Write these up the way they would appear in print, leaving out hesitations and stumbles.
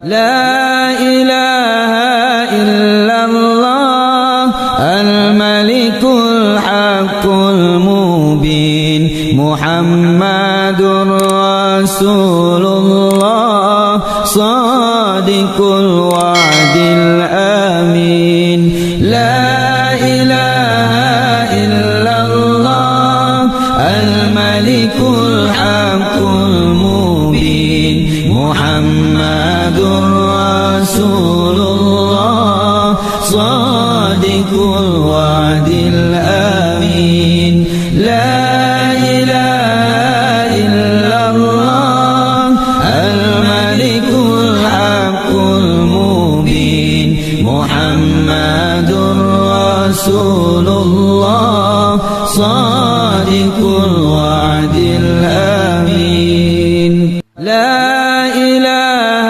لا إله إلا الله الملك الحق المبين محمد رسول الله صادق الوعد الأمين لا إله إلا الله الملك الحق المبين محمد رسول الله صادق الوعد الأمين لا إله إلا الله الملك الحق المبين محمد رسول الله صادق الوعد الأمين لا إله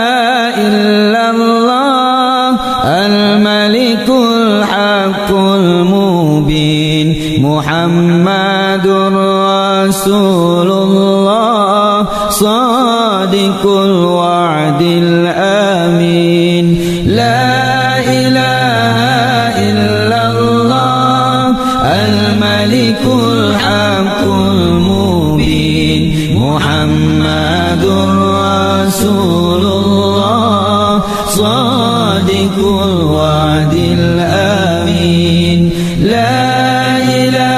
إلا الله الملك الحق المبين محمد رسول الله صادق الوعد الأمين لا إله إلا الله الملك الحق المبين محمد رسول الله صادق الوعد الأمين لا إله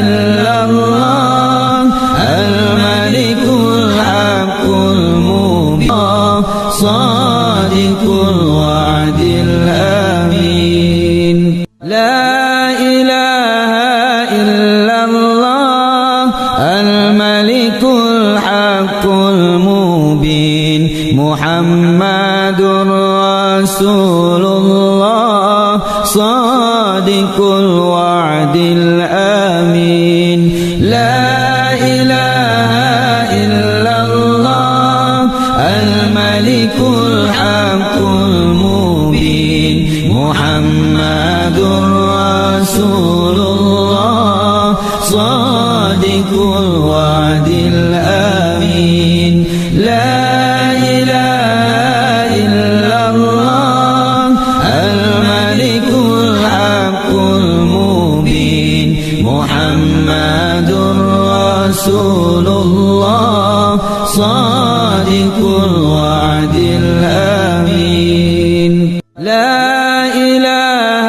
إلا الله الملك الحق المبين صادق الوعد الأمين لا إله إلا الله الملك الحق المبين محمد رسول الله صادق الوعد الأمين لا إله إلا الله الملك الحق المبين محمد رسول الله صادق الوعد الأمين لا إله إلا الله الملك الحق المبين محمد رسول الله صادق الوعد الأمين لا إله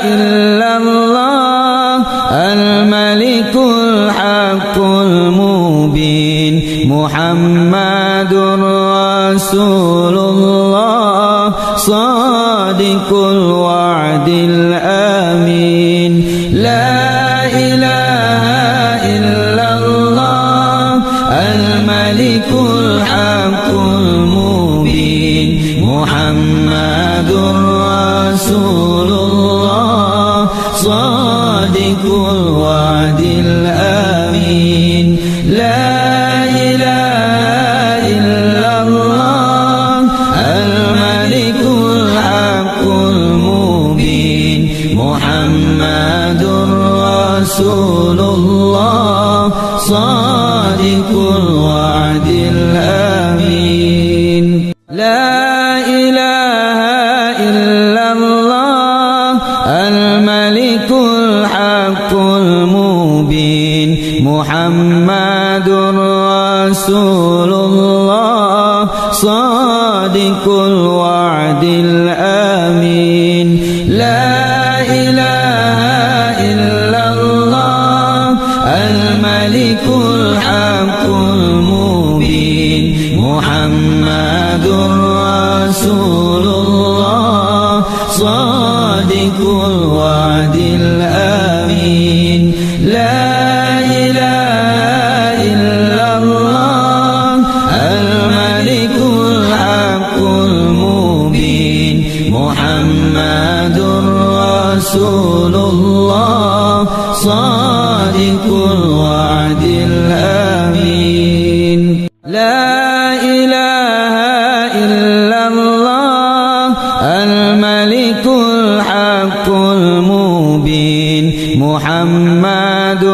إلا الله الملك الحق المبين محمد رسول الله صادق الوعد الأمين لا إله إلا الله الملك الحق المبين محمد رسول الله صادق الوعد الأمين لا إله إلا الله الملك الحق المبين محمد رسول الله صادق الوعد الأمين لا إله إلا الله الملك الحق المبين محمد رسول الله صادق الوعد الأمين لا إله إلا الله الملك الحق المبين محمد رسول الله صادق الوعد الأمين لا إله إلا الله الملك الحق المبين محمد رسول الله صادق الوعد الأمين لا إله إلا الله الملك الحق المبين محمد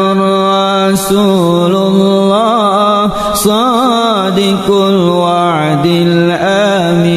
رسول الله صادق الوعد الأمين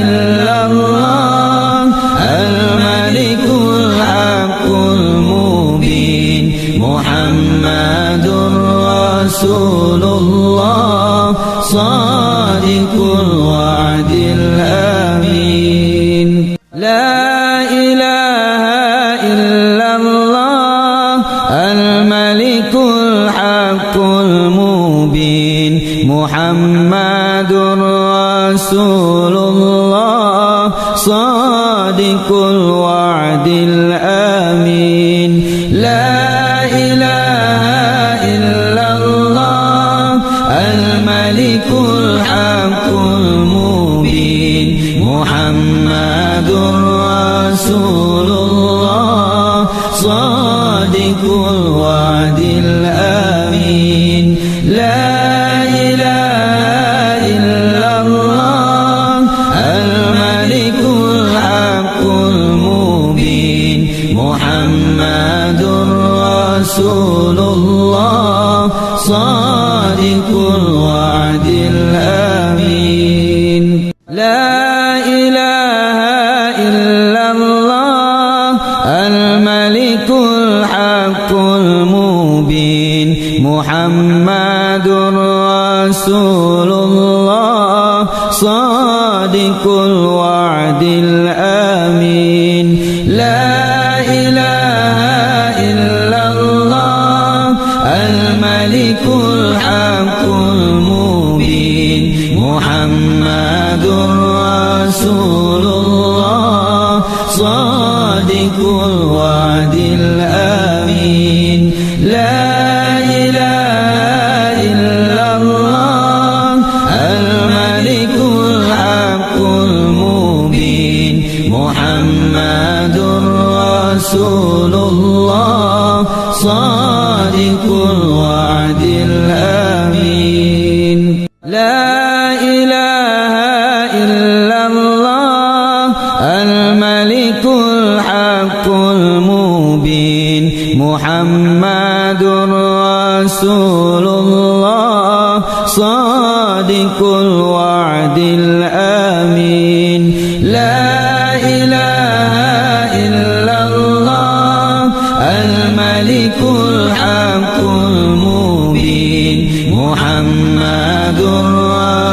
إلا الله الملك الحق المبين محمد رسول الله صادق الوعد الأمين لا إله إلا الله الملك الحق المبين محمد رسول الله صادق الوعد الأمين لا إله إلا الله الملك الحق المبين محمد رسول الله صادق الوعد الأمين لا إله الله صادق الوعد الأمين لا إله إلا الله الملك الحق المبين محمد رسول الله صادق الوعد الأمين لا إله إلا الله الملك الحق المبين محمد رسول الله صادق الوعد الأمين لا إله إلا الله الملك الحق المبين محمد رسول الله صادق الوعد الأمين لا إله إلا الله الملك الحق المبين محمد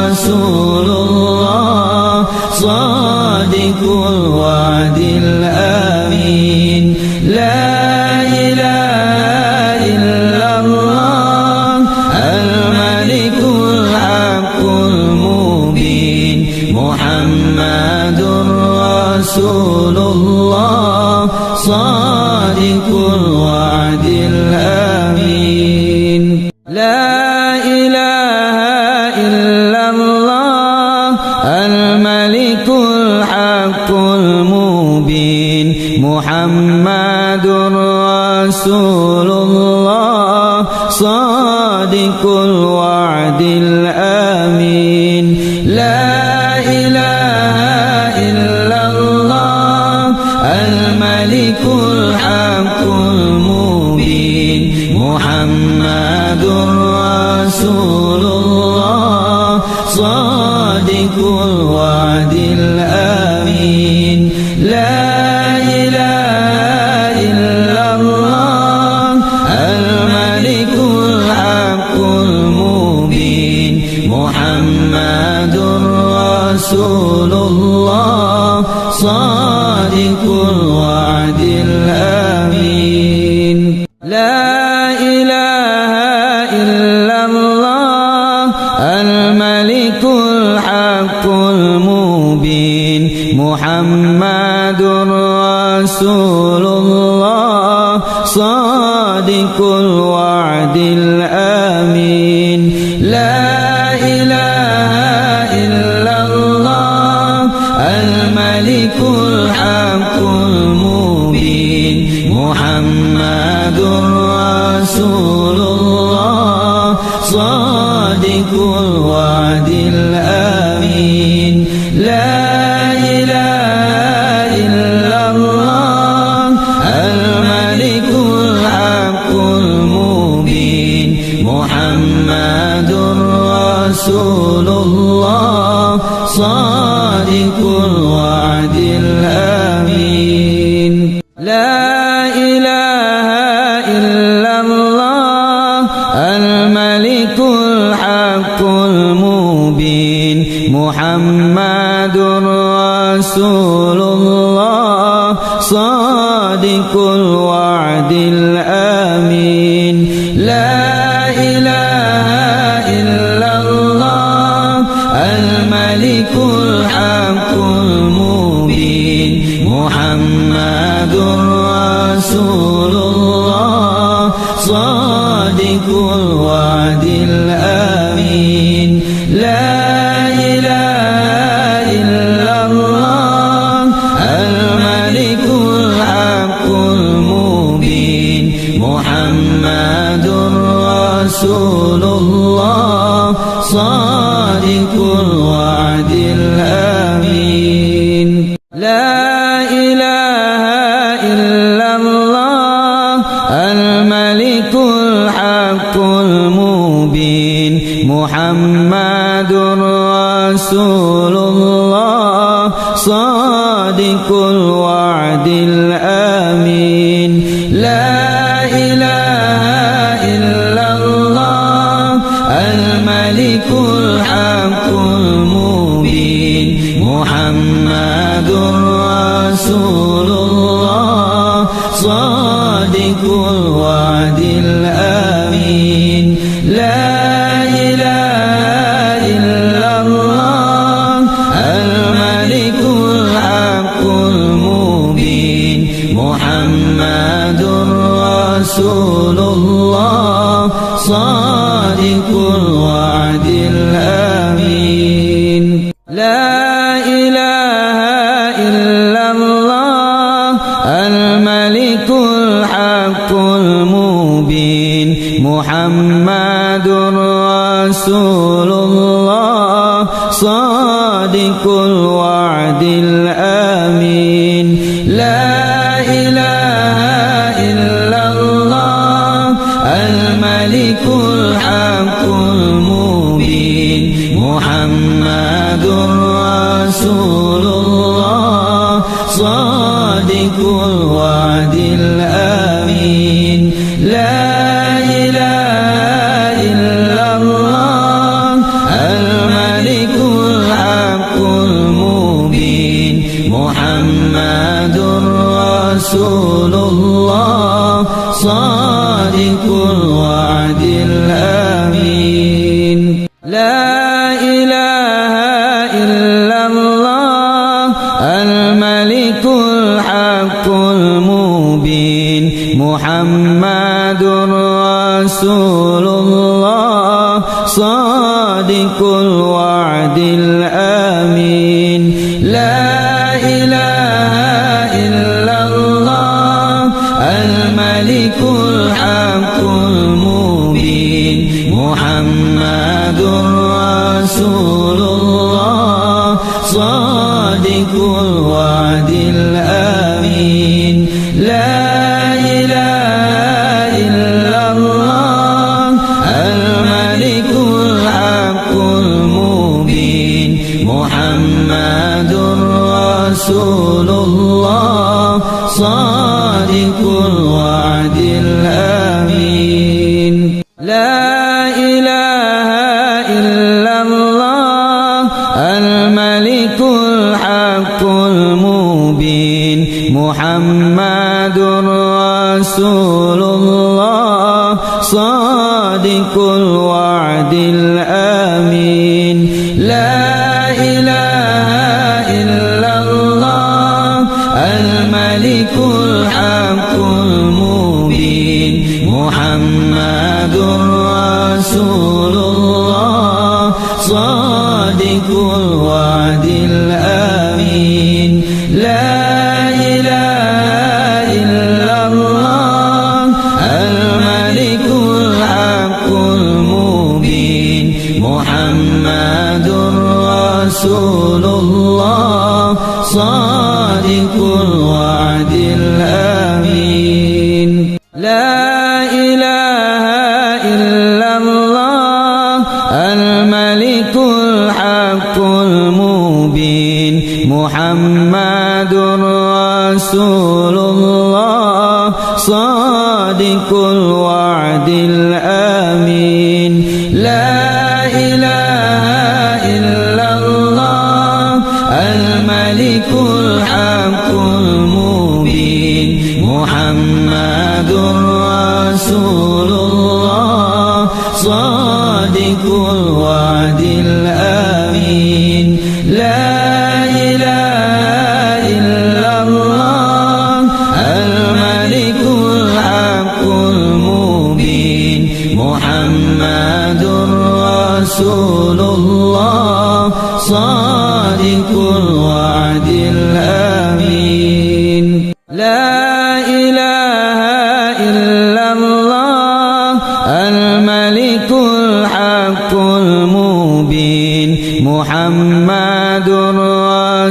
رسول الله صادق الوعد الأمين لا إله إلا الله الملك الحق المبين محمد رسول الله صادق الوعد الأمين لا إله إلا الله الملك الحق المبين محمد رسول الله صادق الوعد الأمين لا إله إلا الله الملك الحق المبين محمد رسول الله صادق الوعد الأمين لا إله إلا الله الملك الحق المبين محمد رسول الله صادق الوعد الأمين لا إله إلا الله الملك الحق المبين محمد رسول الله صادق الوعد الأمين لا إله إلا الله الملك الحق المبين محمد رسول الله صادق الوعد الأمين لا إله إلا الله الملك الحق المبين محمد رسول الله صادق الوعد الأمين لا إله إلا الله الملك الحق المبين محمد رسول الله صادق الوعد الأمين لا إله إلا الله الملك الحق المبين محمد رسول الله صادق الوعد الأمين لا إله إلا الله الملك الحق المبين محمد رسول الله صادق الوعد الأمين لا إله إلا الله الملك الحق المبين محمد رسول الله صادق الوعد الأمين لا إله إلا الله الملك الحق الحق المبين محمد رسول الله صادق الوعد الأمين لا إله إلا الله الملك الحق المبين محمد رسول الله صادق الوعد الأمين لا إله إلا الله الملك الحق المبين محمد رسول الله صادق الوعد الأمين لا إله إلا الله الملك الحق المبين محمد رسول الله صادق الوعد الأمين لا إله إلا الله الملك الحق المبين محمد رسول الله صادق الوعد الأمين لا إله إلا الله الملك الحق المبين محمد رسول الله صادق الوعد الأمين لا إله إلا الله الملك الحق المبين محمد رسول الله صادق الوعد الأمين لا إله إلا الله الملك الحق المبين محمد رسول الله صادق الوعد الأمين لا إله إلا الله الملك الحق المبين محمد رسول الله صادق الوعد الأمين لا إله إلا الله الملك الحق المبين محمد رسول الله صادق الوعد الأمين لا إله إلا الله الملك الحق المبين محمد رسول الله صادق الوعد الأمين لا إله إلا الله الملك الحق المبين محمد رسول الله صادق الوعد الأمين لا إله إلا الله الملك الحق المبين محمد رسول الله صادق الوعد الأمين لا إله إلا الله الملك الحق المبين محمد رسول الله صادق الوعد الأمين لا إله إلا الله الملك الحق المبين محمد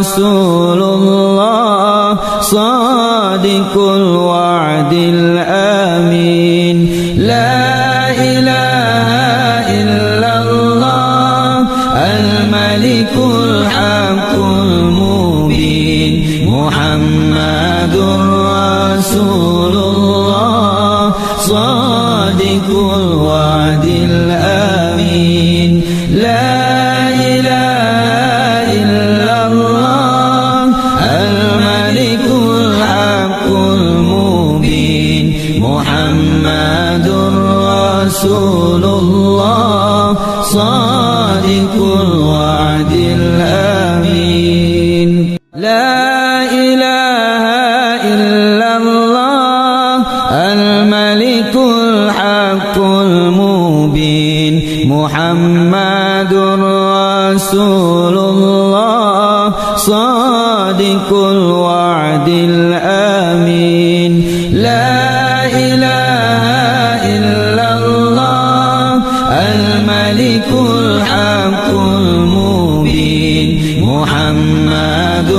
رسول الله صادق الوعد الأمين لا إله إلا الله الملك الحق المبين محمد رسول الله صادق الوعد الأمين لا الوعد الأمين لا إله إلا الله الملك الحق المبين محمد رسول الله صادق الوعد الأمين لا إله إلا الله الملك الحق المبين محمد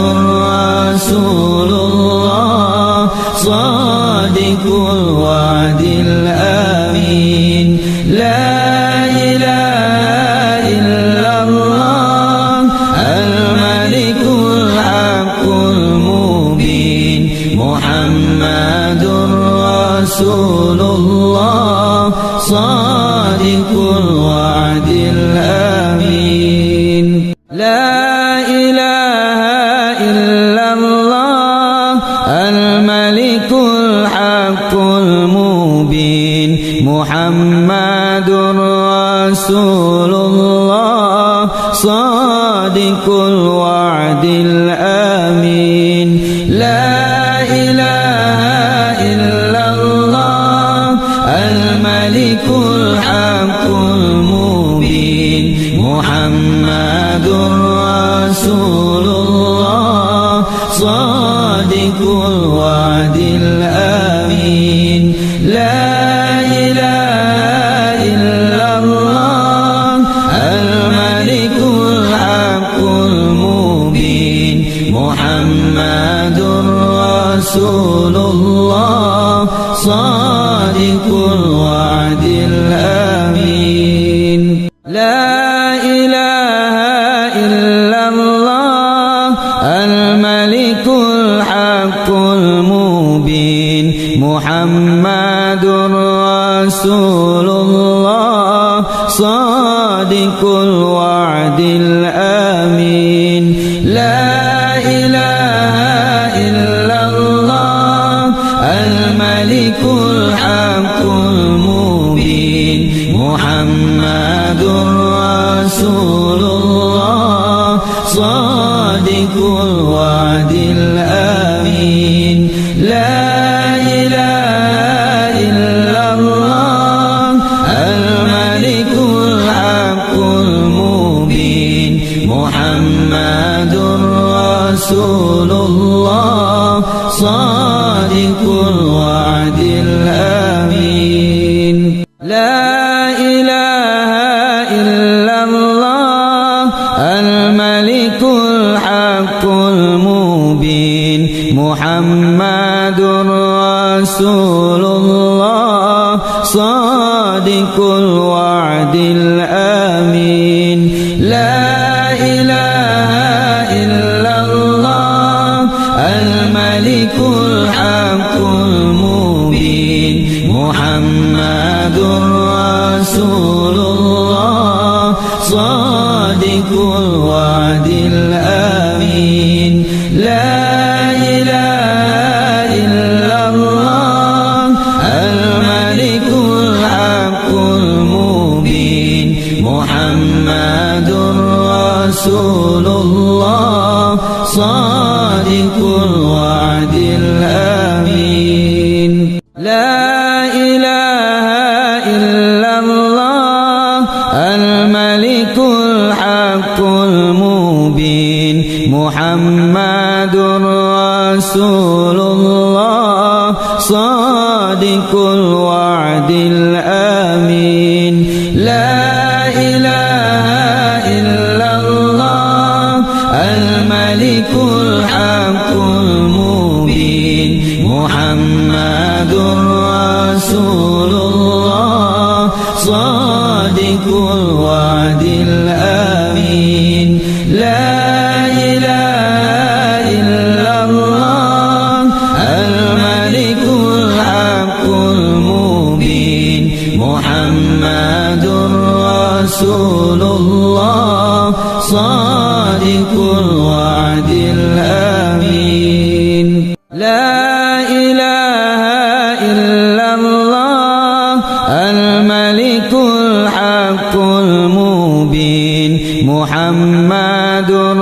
رسول الله صادق الوعد الأمين لا إله إلا الله الملك الحق المبين محمد رسول الله صادق الوعد الأمين لا إله إلا الله الملك الحق المبين محمد رسول الله صادق الوعد الأمين لا إله إلا الله الملك الحق المبين محمد رسول الله صادق الوعد الأمين لا إله إلا الله الملك الحق المبين محمد رسول الله صادق الوعد الأمين لا إله إلا الله الملك الحق المبين محمد رسول الله صادق الوعد الأمين لا إله إلا الله الملك الحق المبين محمد رسول الله صادق الوعد الأمين لا إله إلا الله الملك الحق المبين محمد رسول الله صادق الوعد الأمين لا إله إلا الله الملك الحق المبين محمد رسول الله صادق الوعد الأمين لا إله إلا الله الملك الحق المبين محمد رسول الله صادق الوعد الأمين لا إله إلا الله الملك الحق المبين محمد رسول الله صادق الوعد الأمين لا إله إلا الله الملك الحق المبين محمد رسول الله صادق الوعد الأمين لا إله إلا الله الملك الحق المبين محمد رسول الله صادق الوعد الأمين لا إله إلا الله الملك الحق المبين محمد رسول الله صادق الوعد الأمين لا إله إلا الله الملك الحق المبين محمد Muhammadur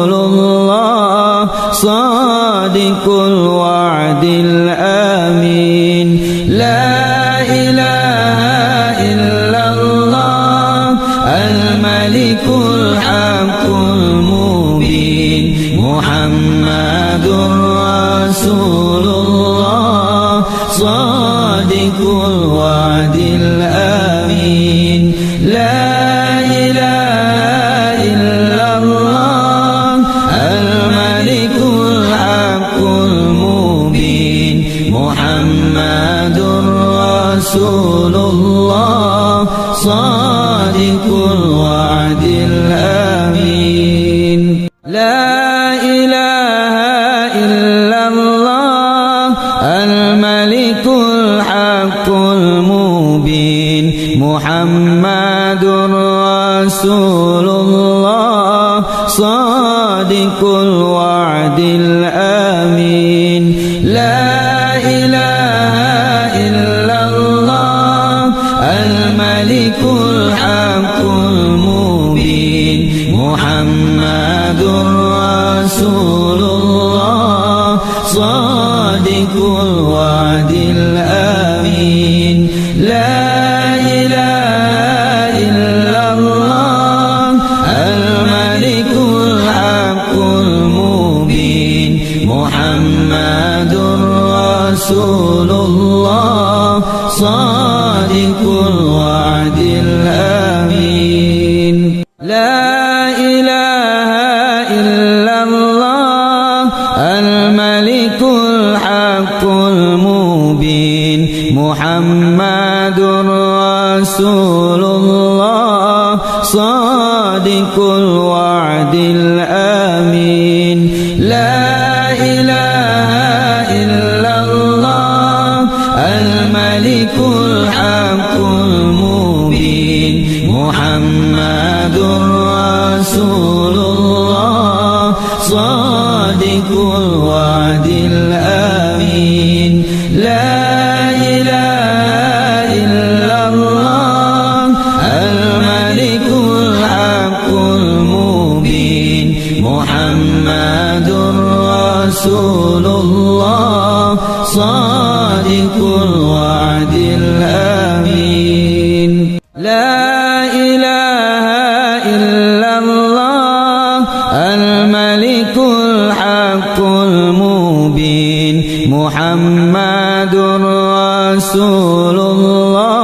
Rasulullah Shadiqul wa'dil amin. La ilaha illallah al-malikul haqqul mubin. Muhammadur Rasulullah Shadiqul wa'dil amin. La ilaha illallah al-malikul haqqul mubin. Muhammadur Rasulullah Shadiqul wa'dil amin. La ilaha illallah al-malikul haqqul mubin. Muhammadur Rasulullah Shadiqul wa'dil amin. La ilaha illallah al-malikul haqqul mubin. Muhammadur Rasulullah Shadiqul wa'dil amin. La ilaha illallah al-malikul haqqul mubin. Muhammadur Rasulullah Shadiqul wa'dil amin. La ilaha illallah al-malikul haqqul mubin. Muhammadur Rasulullah Shadiqul wa'dil amin. La ilaha illallah al-malikul haqqul mubin. Muhammadur Rasulullah Shadiqul wa'dil amin. La ilaha illallah al-malikul haqqul mubin. Muhammadur Rasulullah Shadiqul wa'dil amin. La ilaha illallah al-malikul haqqul mubin. Muhammadur Rasulullah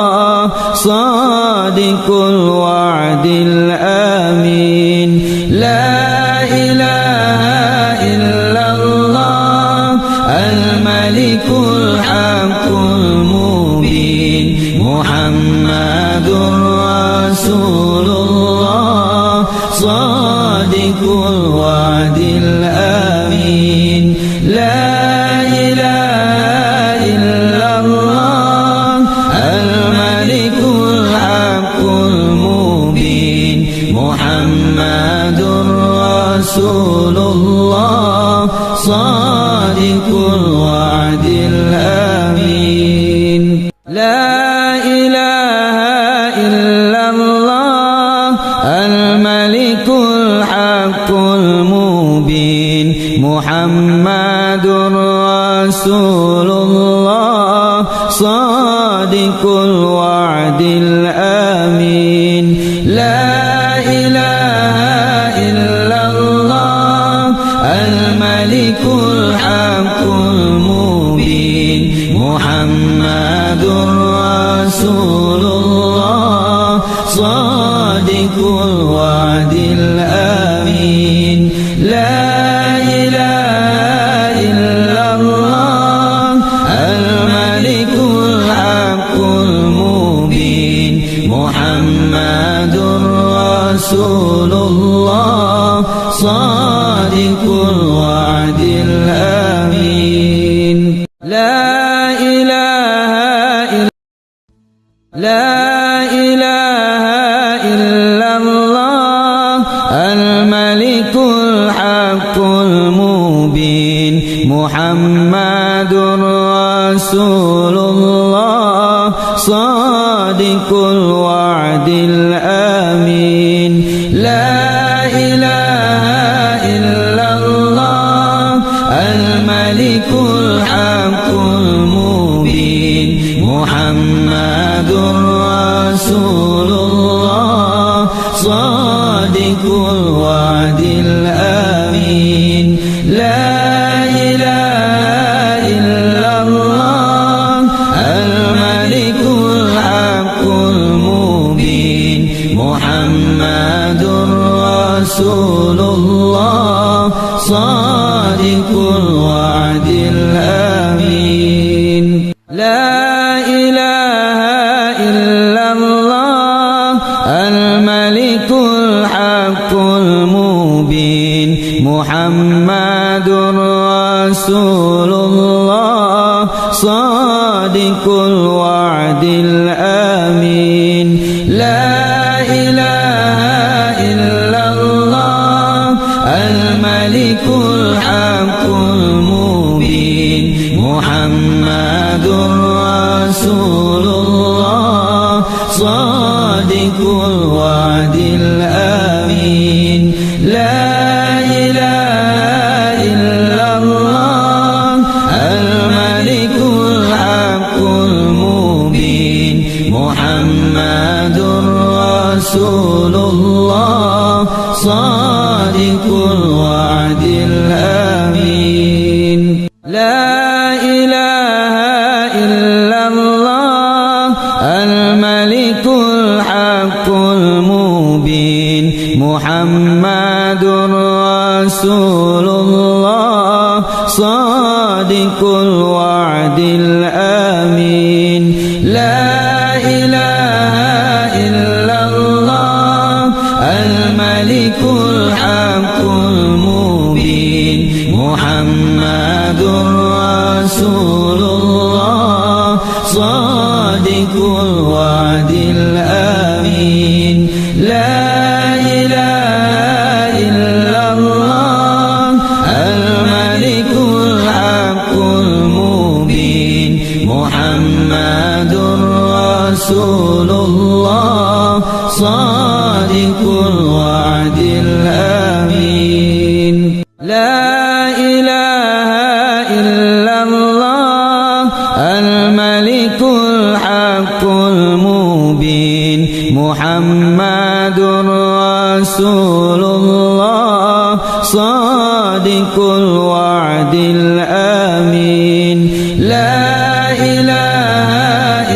Shadiqul wa'dil amin. La ilaha illallah al-malikul haqqul mubin. Muhammadur Rasulullah Shadiqul wa'dil amin. La ilaha illallah al-malikul haqqul mubin. Muhammadur Rasulullah Shadiqul wa'dil amin. La ilaha illallah al-malikul haqqul mubin. Muhammadur Rasulullah Shadiqul wa'dil amin. La ilaha illallah al-malikul haqqul mubin. Muhammadur Rasulullah Shadiqul wa'dil amin. La ilaha illallah al-malikul haqqul mubin. Muhammadur Rasulullah Shadiqul wa'dil amin. La ilaha illallah al-malikul haqqul mubin. Muhammadur Rasulullah Shadiqul wa'dil amin. La إله إلا الله الملك الحق المبين محمد رسول الله صادق الوعد الأمين لا إله إلا الله الملك الحق المبين محمد رسول الله صادق الوعد الأمين لا إله إلا الله الملك الحق المبين محمد رسول الله صادق الوعد الأمين لا إله إلا الله الملك الحق المبين محمد رسول الله صادق الوعد الأمين لا إله إلا الله الملك الحق المبين محمد رسول الله صادق الوعد الأمين لا إله إلا الله الملك الحق المبين محمد رسول الله صادق الوعد الأمين لا إله إلا الله الملك الحق المبين محمد رسول الله صادق الوعد الأمين لا إله إلا الله الملك الحق المبين محمد رسول الله صادق الوعد الأمين لا إله إلا الله الملك الحق المبين محمد رسول الله صادق الوعد الأمين لا إله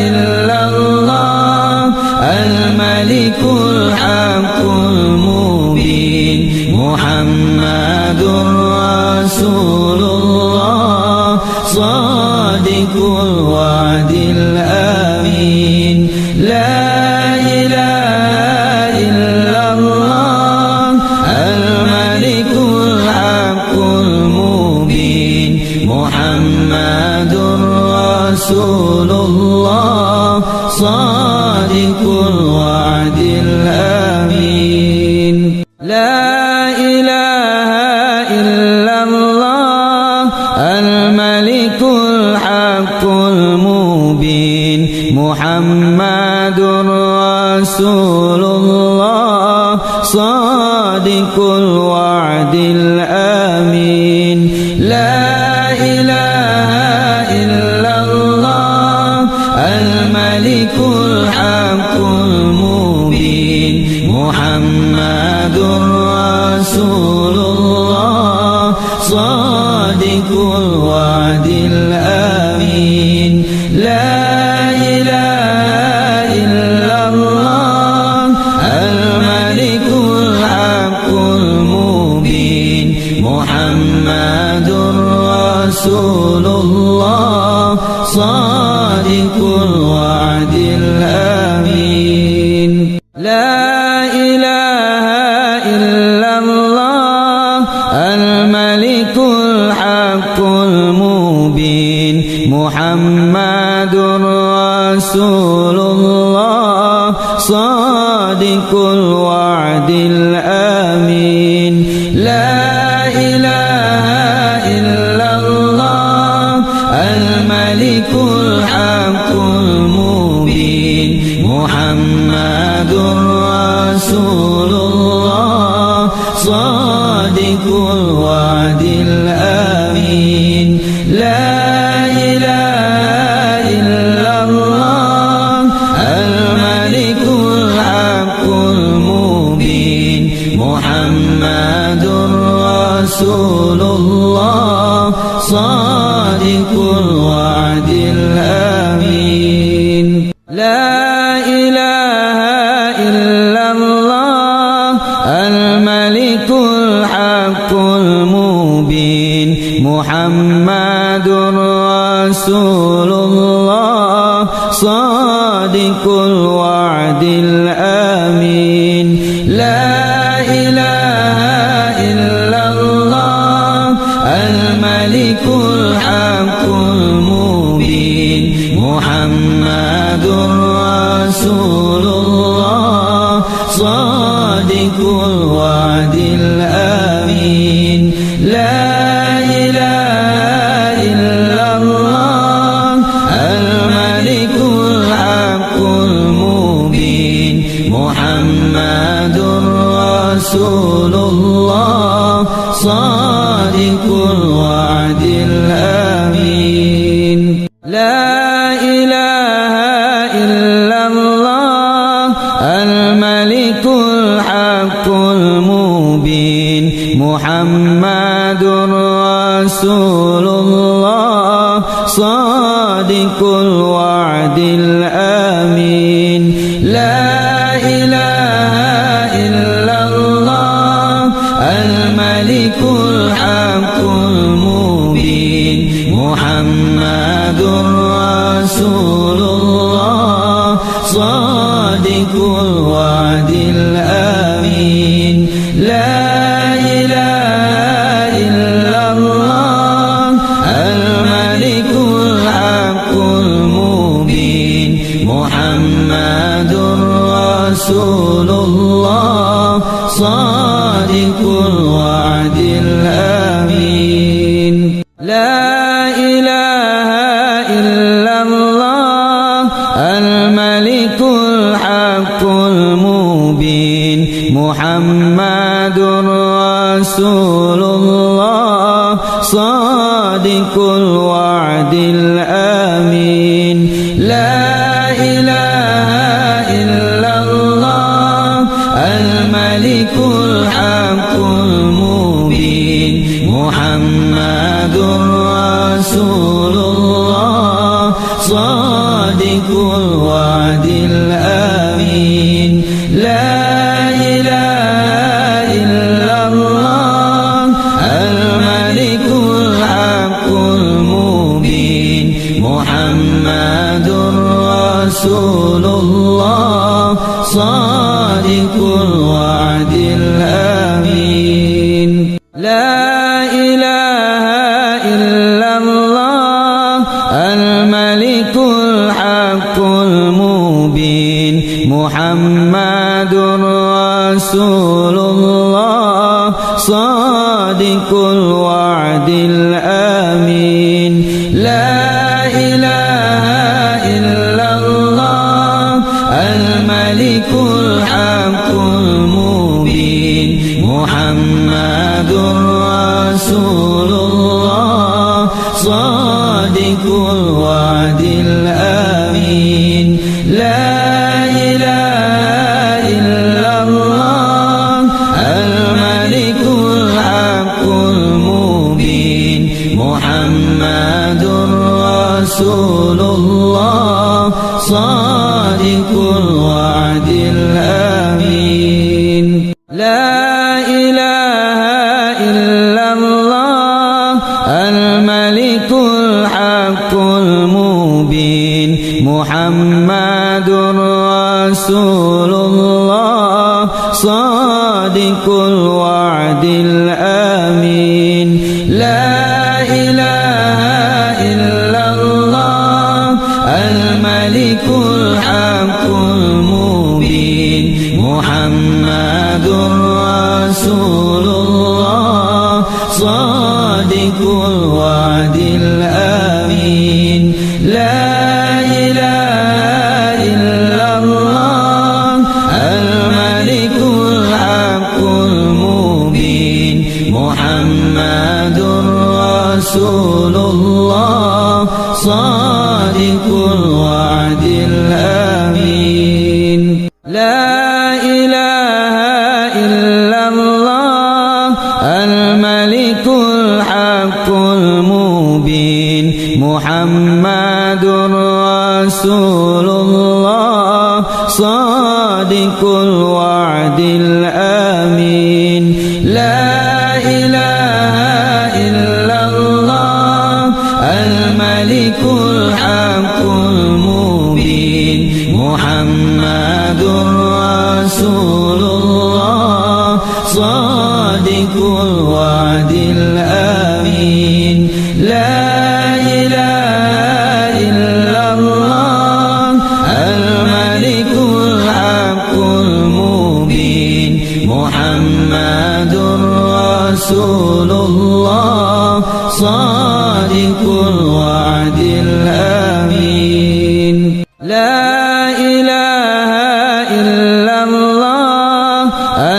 إلا الله الملك الحق المبين محمد رسول الله صادق الوعد الأمين لا إله إلا الله الملك الحق المبين محمد رسول الله صادق الوعد الأمين لا إله إلا الله الملك الحق المبين محمد رسول الله صادق الوعد الأمين لا إله إلا الله الملك الحق المبين محمد رسول الله صادق الوعد الأمين لا إله إلا الله الملك الحق المبين محمد رسول الله صادق الوعد الأمين لا إله إلا الله الملك الحق المبين محمد رسول الله صادق الوعد الأمين لا إله إلا الله الملك الحق المبين محمد رسول الله صادق الوعد الأمين لا إله إلا الله الملك الحق المبين محمد رسول الله صادق الوعد الأمين لا إله إلا الله الملك الحق المبين محمد رسول الله صادق الوعد الأمين لا إله إلا الله الملك الحق المبين محمد رسول الله صادق الوعد الأمين لا إله إلا الله الملك الحق المبين محمد رسول الله صادق الوعد الأمين لا إله إلا الله الملك الحق المبين محمد رسول الله صادق الوعد الأمين لا إله إلا الله الملك الحق المبين محمد رسول الله صادق الوعد الأمين لا إله إلا الله الملك الحق المبين محمد رسول الله صادق الوعد الأمين لا إله إلا الله الملك الحق المبين محمد رسول الله صادق الوعد الأمين لا إله إلا الله الملك الحق المبين محمد رسول الله صادق الوعد الأمين لا إله إلا الله الملك الحق المبين محمد رسول الله صادق الوعد الأمين لا إله إلا الله الملك الحق المبين محمد رسول الله صادق الوعد الأمين لا إله إلا الله الملك الحق المبين محمد رسول الله صادق الوعد الأمين لا إله إلا الله الملك الحق المبين محمد رسول الله صادق الوعد الأمين لا إله إلا الله الملك الحق المبين محمد رسول الله صادق الوعد الأمين لا إله إلا الله الملك الحق المبين محمد رسول الله صادق الوعد الأمين لا إله إلا الله الملك الحق المبين المبين محمد رسول الله صادق الوعد الأمين لا إله إلا الله الملك الحق المبين محمد رسول الله صادق الوعد الأمين لا إله إلا الله الملك الحق المبين محمد رسول الله صادق الوعد الأمين لا إله إلا الله الملك الحق المبين محمد رسول الله صادق الوعد الأمين لا إله إلا الله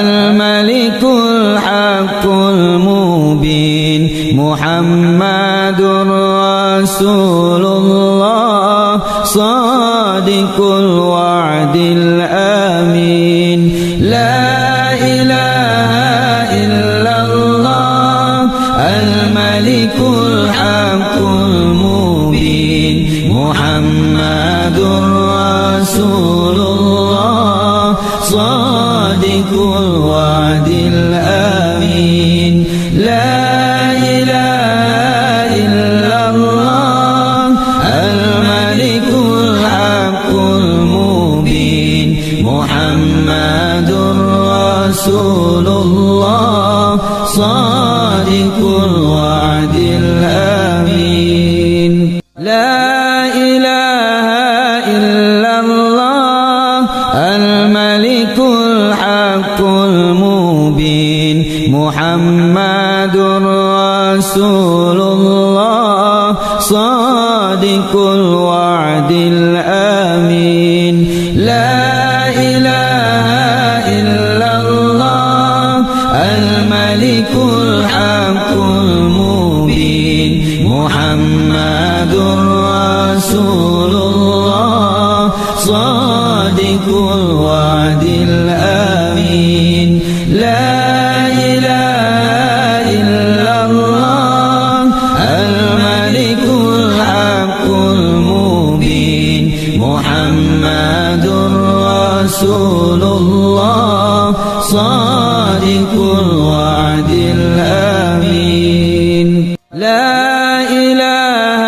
الملك الحق المبين محمد رسول الله صادق الوعد الأمين لا إله إلا الله الملك الحق المبين محمد رسول الله صادق الوعد الأمين لا إله إلا الله الملك الحق المبين محمد رسول الله صادق الوعد الأمين لا إله إلا الله الملك الحق المبين محمد رسول الله صادق الوعد الأمين لا إله إلا الله الملك الحق المبين محمد رسول الله صادق الوعد الأمين لا إله إلا الله الملك الحق المبين محمد رسول الله صادق الوعد الأمين لا إله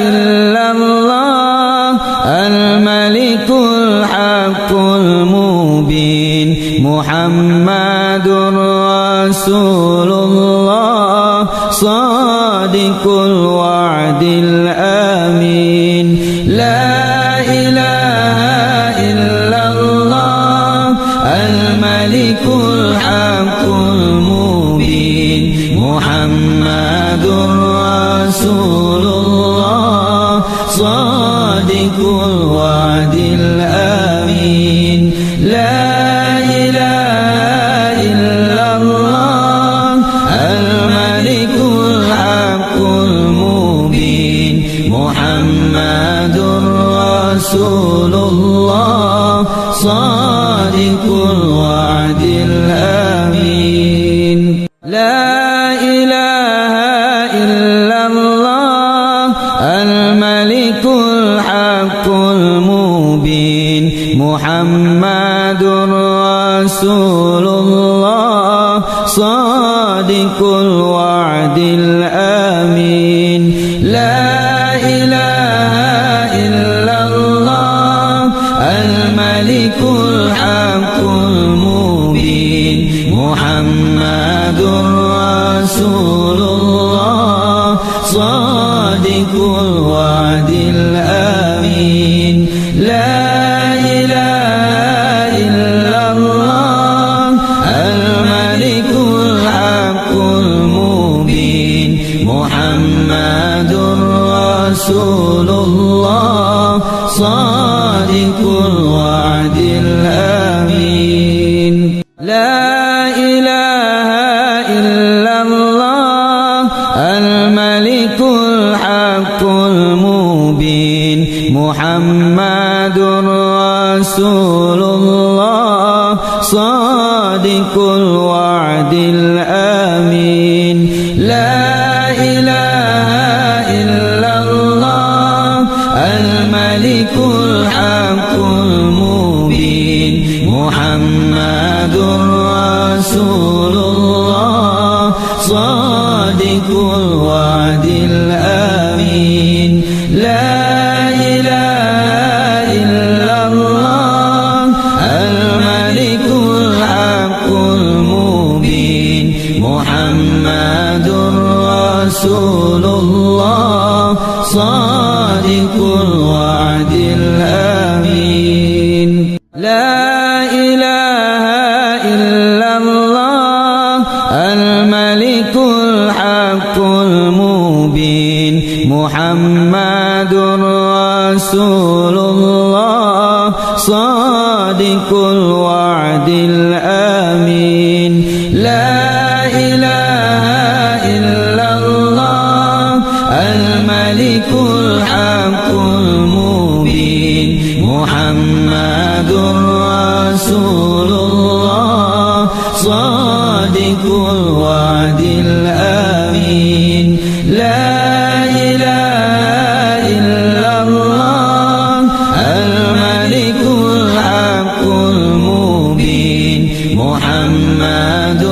إلا الله الملك الحق المبين محمد رسول الله صادق الوعد الأمين لا إله إلا الله الملك الحق المبين محمد رسول الله صادق الوعد الأمين لا إله إلا الله الملك الحق المبين محمد رسول الله صادق الوعد الأمين لا إله إلا الله الملك الحق المبين محمد رسول الله صادق الوعد الأمين لا إله إلا الله الملك الحق المبين محمد رسول الله صادق الوعد الأمين لا إله إلا الله الملك الحق المبين محمد رسول الله صادق الوعد الأمين لا إله الوعد الآمين لا إله إلا الله الملك الحق المبين محمد رسول الله صادق الوعد الآمين لا إله إلا الله الملك الحق المبين محمد رسول الله صادق الوعد الآمين لا إله إلا الله الملك الحق المبين محمد رسول الله صادق الوعد الآمين لا إله إلا الله الملك الحق المبين محمد رسول الله صادق الوعد الآمين لا إله إلا الله الملك الحق المبين محمد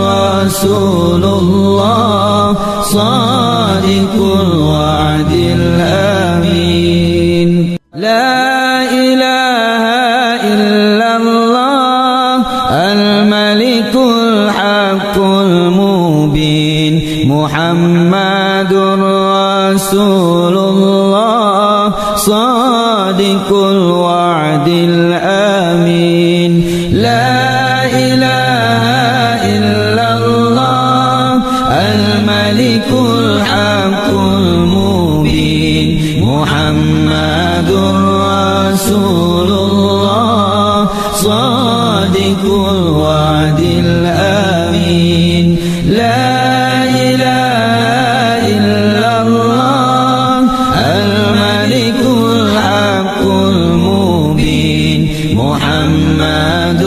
رسول الله صادق الوعد الآمين لا إله إلا الله الملك الحق المبين محمد رسول الله صادق الوعد الآمين لا إله إلا الله الملك الحق المبين محمد رسول الله صادق الوعد الآمين لا إله إلا الله الملك الحق المبين محمد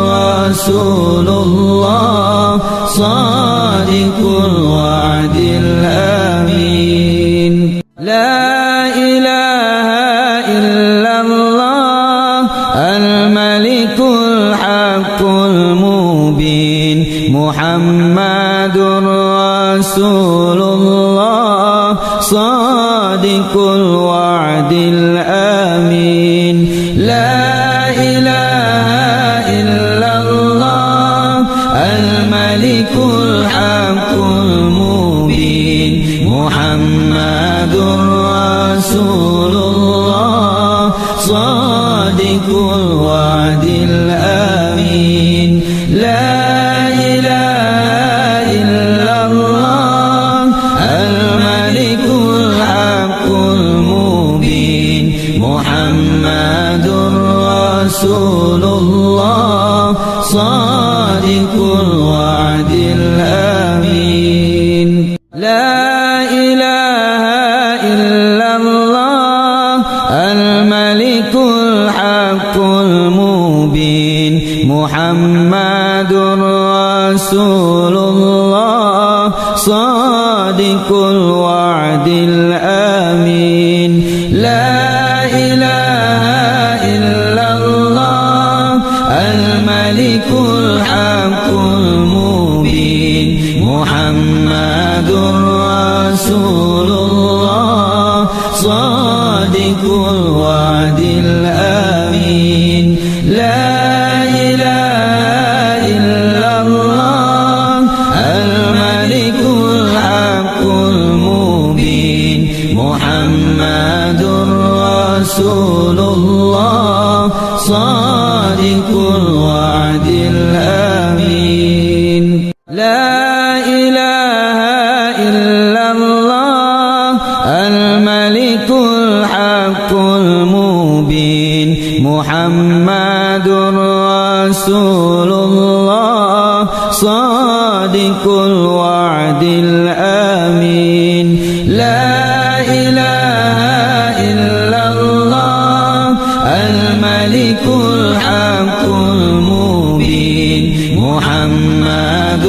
رسول الله صادق الوعد الآمين لا إله إلا الله الملك الحق المبين محمد رسول الله صادق الوعد الآمين لا إله إلا الله الملك الحق المبين محمد رسول الله صادق الوعد الآمين لا إله إلا الله الملك الحق المبين محمد رسول الله صادق الوعد الآمين لا إله إلا الله الملك الحق المبين محمد رسول الله صادق الوعد الآمين لا إله إلا الله الملك الحق المبين محمد رسول الله صادق الوعد الآمين لا إله إلا الله الملك الحق المبين محمد رسول الله صادق الوعد الآمين لا إله إلا الله الملك الحق المبين محمد رسول الله صادق الوعد الآمين لا إله إلا الله الملك الحق المبين محمد محمد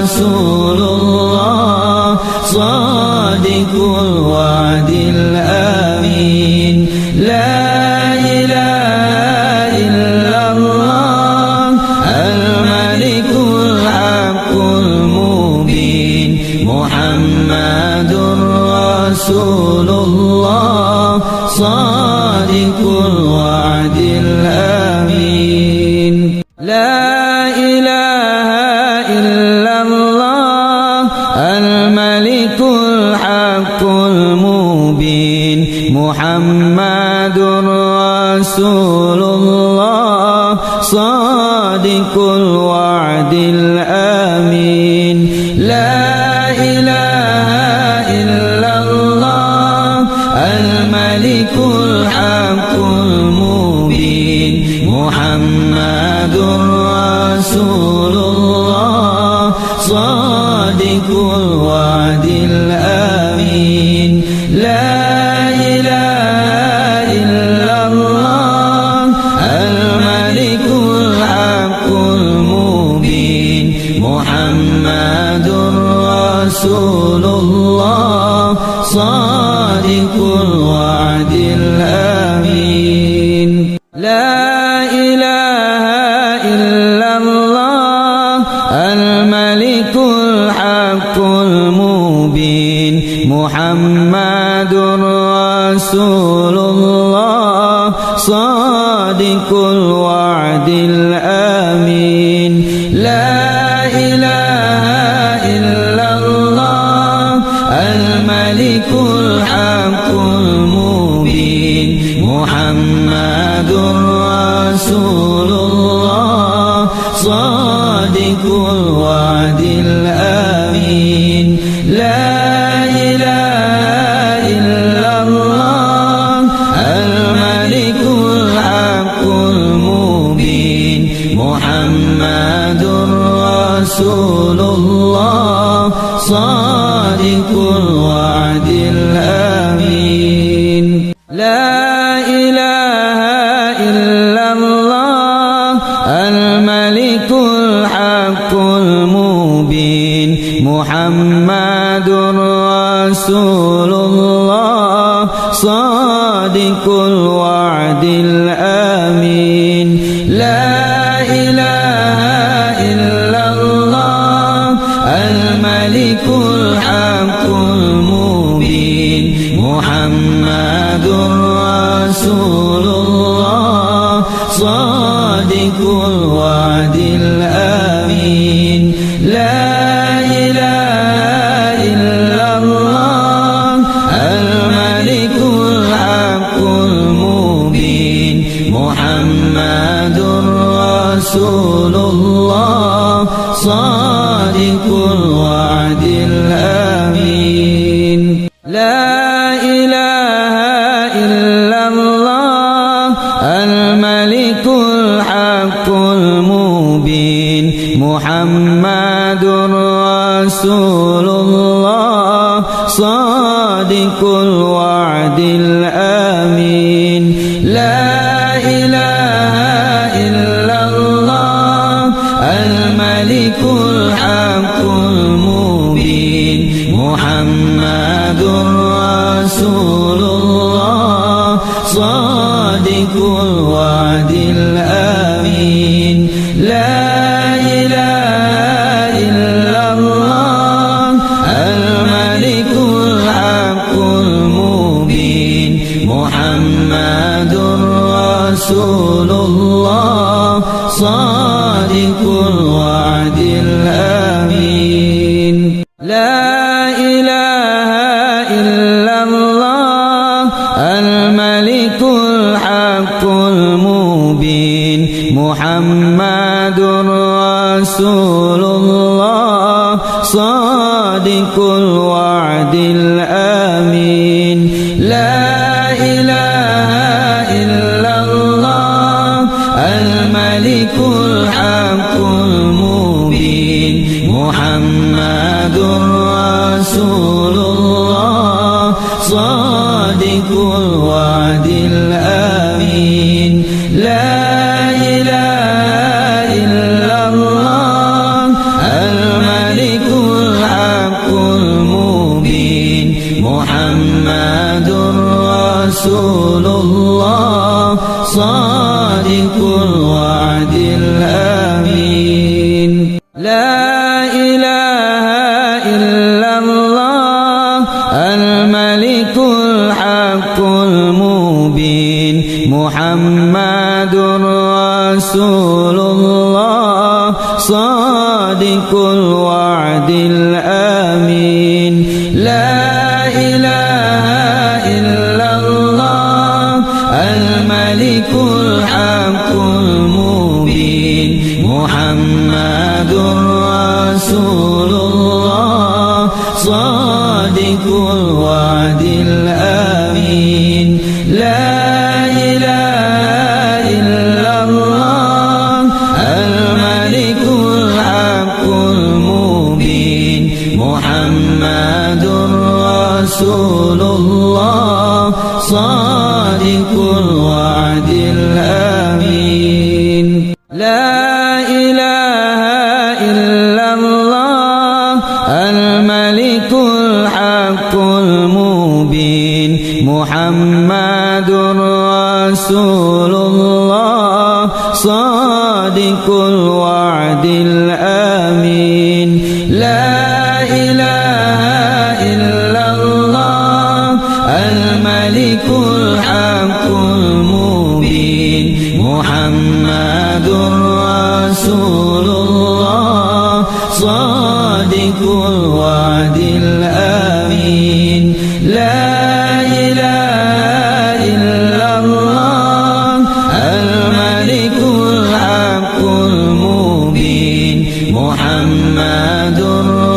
رسول الله صادق الوعد الأمين لا إله إلا الله الملك الحق المبين محمد رسول الله صادق الوعد الأمين لا إله إلا الله الملك الحق المبين محمد رسول الله صادق الوعد الأمين لا إله إلا الله الملك الحق المبين محمد رسول الله صادق الوعد الأمين لا إله إلا الله الملك الحق المبين محمد رسول الله صادق الوعد الأمين لا إله إلا الله الملك الحق المبين محمد رسول الله صادق الوعد الأمين لا إله إلا الله الملك الحق المبين محمد رسول الله صادق الوعد الأمين لا إله إلا الله الملك الحق المبين محمد رسول الله صادق الوعد الأمين لا إله إلا الله الملك الحق المبين محمد رسول الله صادق الوعد الأمين لا إله إلا الله الملك الحق المبين محمد رسول الله صادق الوعد الأمين لا إله إلا الله الملك الحق المبين محمد رسول الله صادق الوعد الأمين لا إله إلا الله الملك الحق المبين محمد رسول الله صادق الوعد الأمين لا إله إلا الله الملك الحق المبين محمد رسول الله صادق الوعد الأمين لا إله إلا الله الملك الحق المبين محمد رسول الله صادق الوعد الأمين لا إله إلا الله الملك الحق المبين محمد رسول الله صادق الوعد الأمين لا إله إلا الله الملك الحق المبين محمد رسول الله صادق الوعد الأمين لا إله إلا الله إله إلا الله الملك الحق المبين محمد رسول الله صادق الوعد الأمين لا إله إلا الله الملك الحق المبين محمد رسول الله صادق الوعد الأمين لا إله إلا الله الملك الحق المبين محمد رسول الله صادق الوعد الأمين لا إله إلا الله الملك الحق المبين محمد رسول الله صادق الوعد الأمين لا إله إلا الله الملك الحق المبين محمد رسول الله صادق الوعد الأمين لا إله إلا الله الملك الحق المبين محمد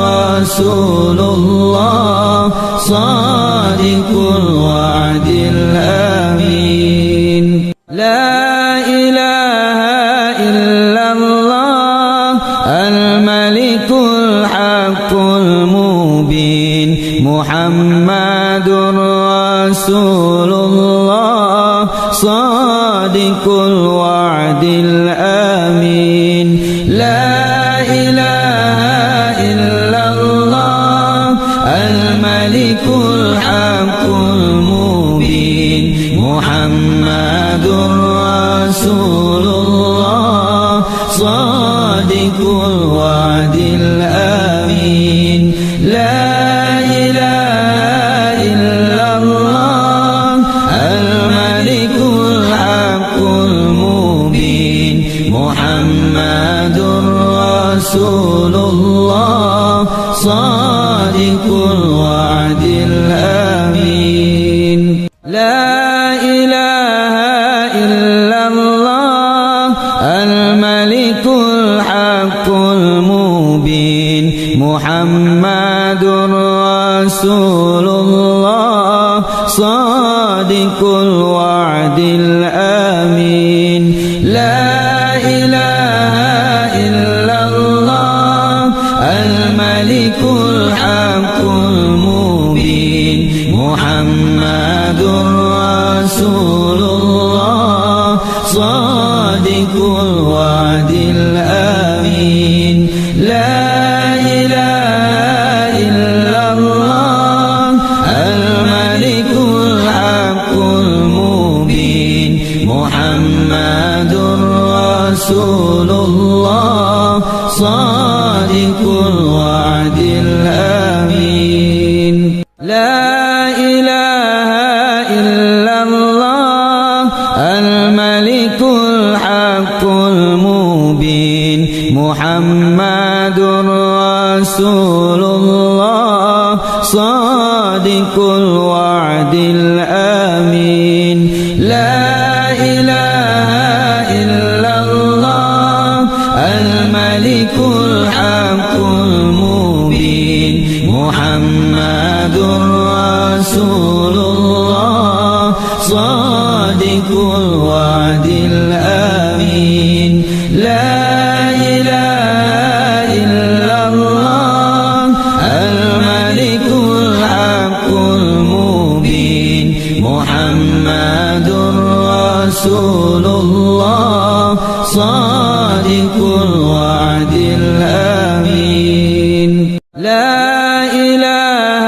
رسول الله صادق الوعد الأمين لا إله إلا الله الملك الحق المبين محمد رسول الله صادق الوعد الأمين لا إله إلا الله الملك الحق المبين محمد رسول الله صادق الوعد الأمين لا إله إلا الله الملك الحق المبين محمد رسول الله صادق الوعد الأمين لا إله إلا الله الملك الحق المبين محمد رسول الله صادق الوعد الأمين لا إله إلا الله الملك الحق المبين محمد رسول الله صادق الوعد الأمين لا إله إلا الله الملك الحق المبين محمد رسول الله صادق الوعد الأمين لا إله إلا الله الملك الحق المبين محمد رسول الله صادق الوعد الأمين لا إله إلا الله الملك الحق المبين محمد رسول الله صادق الوعد الأمين لا إله إلا الله الملك الحق المبين محمد رسول الله صادق الوعد الأمين لا إله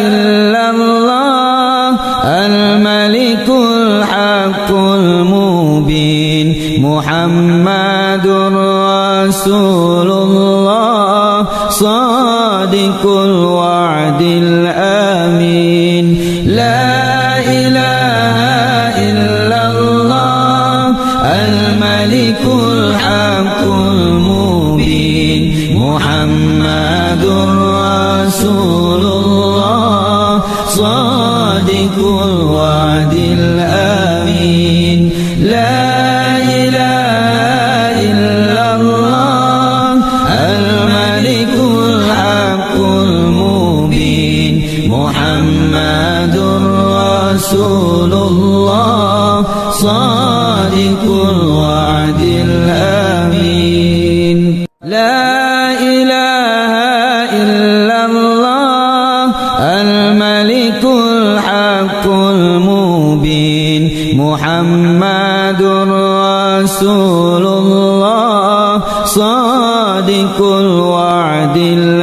إلا الله الملك الحق المبين محمد رسول الله صادق الوعد الأمين لا إله إلا الله الملك الحق المبين محمد رسول الله صادق الوعد الأمين لا إله إلا الله الملك الحق المبين محمد رسول الله صادق الوعد الأمين لا إله إلا الله الملك الحق المبين محمد رسول الله صادق الوعد الأمين